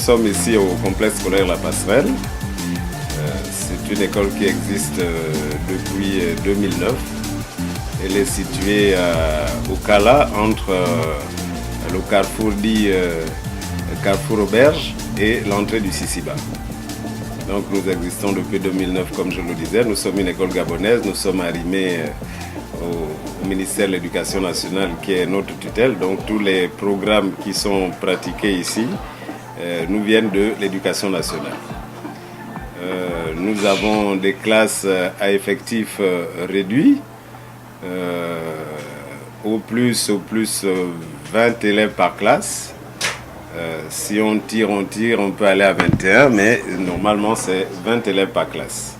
sommes ici au complexe scolaire La Passerelle. C'est une école qui existe depuis 2009. Elle est située au Cala, entre le carrefour dit Carrefour Auberge et l'entrée du Sisiba. Donc nous existons depuis 2009, comme je le disais. Nous sommes une école gabonaise, nous sommes arrimés au ministère de l'Éducation nationale qui est notre tutelle. Donc tous les programmes qui sont pratiqués ici nous viennent de l'Éducation nationale. Nous avons des classes à effectifs réduits, au plus 20 élèves par classe. Si on tire, on peut aller à 21, mais normalement c'est 20 élèves par classe.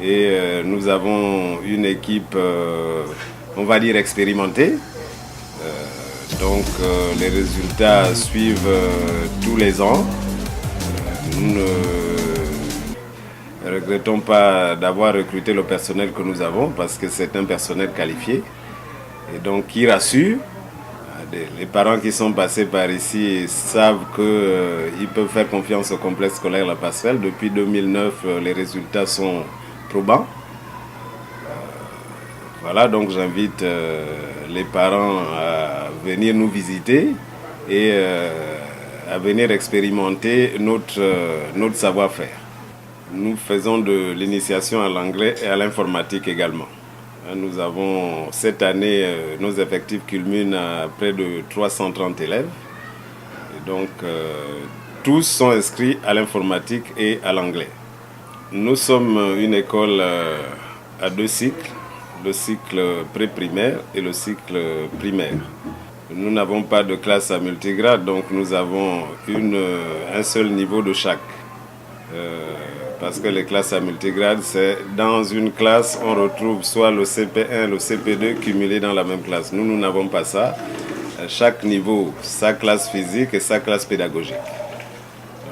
Et nous avons une équipe, on va dire, expérimentée. Donc les résultats suivent tous les ans. Nous ne regrettons pas d'avoir recruté le personnel que nous avons parce que c'est un personnel qualifié et donc qui rassure. Les parents qui sont passés par ici savent qu'ils peuvent faire confiance au complexe scolaire La Passerelle. Depuis 2009, les résultats sont probants. Voilà, donc j'invite les parents à venir nous visiter et à venir expérimenter notre savoir-faire. Nous faisons de l'initiation à l'anglais et à l'informatique également. Nous avons, cette année, nos effectifs culminent à près de 330 élèves. Et donc, tous sont inscrits à l'informatique et à l'anglais. Nous sommes une école à deux cycles, le cycle pré-primaire et le cycle primaire. Nous n'avons pas de classe à multigrade, donc nous avons un seul niveau de chaque. Parce que les classes à multigrade, c'est dans une classe, on retrouve soit le CP1, le CP2 cumulés dans la même classe. Nous n'avons pas ça. Chaque niveau, sa classe physique et sa classe pédagogique.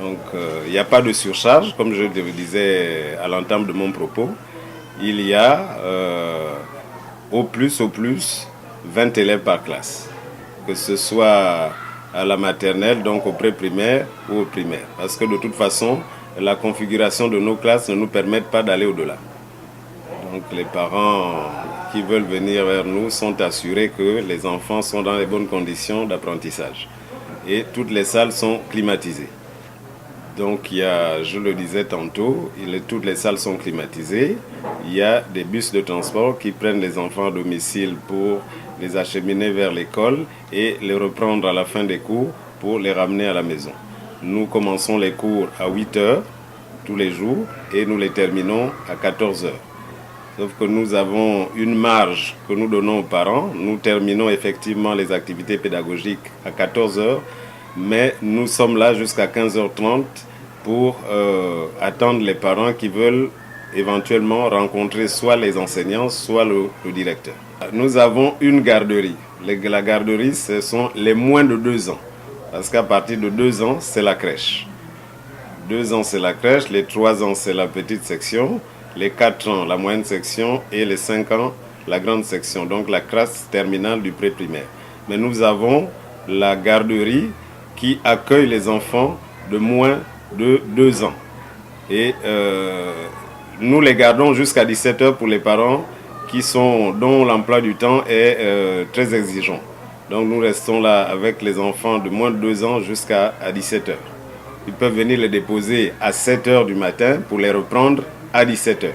Donc, il n'y a pas de surcharge, comme je le disais à l'entame de mon propos. Il y a au plus 20 élèves par classe. Que ce soit à la maternelle, donc au pré-primaire ou au primaire. Parce que de toute façon, la configuration de nos classes ne nous permet pas d'aller au-delà. Donc les parents qui veulent venir vers nous sont assurés que les enfants sont dans les bonnes conditions d'apprentissage. Et toutes les salles sont climatisées. Donc il y a, je le disais tantôt, toutes les salles sont climatisées. Il y a des bus de transport qui prennent les enfants à domicile pour les acheminer vers l'école et les reprendre à la fin des cours pour les ramener à la maison. Nous commençons les cours à 8 h tous les jours et nous les terminons à 14 h. Sauf que nous avons une marge que nous donnons aux parents. Nous terminons effectivement les activités pédagogiques à 14 h, mais nous sommes là jusqu'à 15 h 30 pour attendre les parents qui veulent éventuellement rencontrer soit les enseignants, soit le directeur. Nous avons une garderie. La garderie, ce sont les moins de 2 ans. Parce qu'à partir de 2 ans, c'est la crèche. 2 ans, c'est la crèche. Les 3 ans, c'est la petite section. Les 4 ans, la moyenne section. Et les 5 ans, la grande section. Donc la classe terminale du pré-primaire. Mais nous avons la garderie qui accueille les enfants de moins de 2 ans. Et nous les gardons jusqu'à 17 h pour les parents dont l'emploi du temps est très exigeant. Donc nous restons là avec les enfants de moins de 2 ans jusqu'à 17 h. Ils peuvent venir les déposer à 7 h du matin pour les reprendre à 17 h.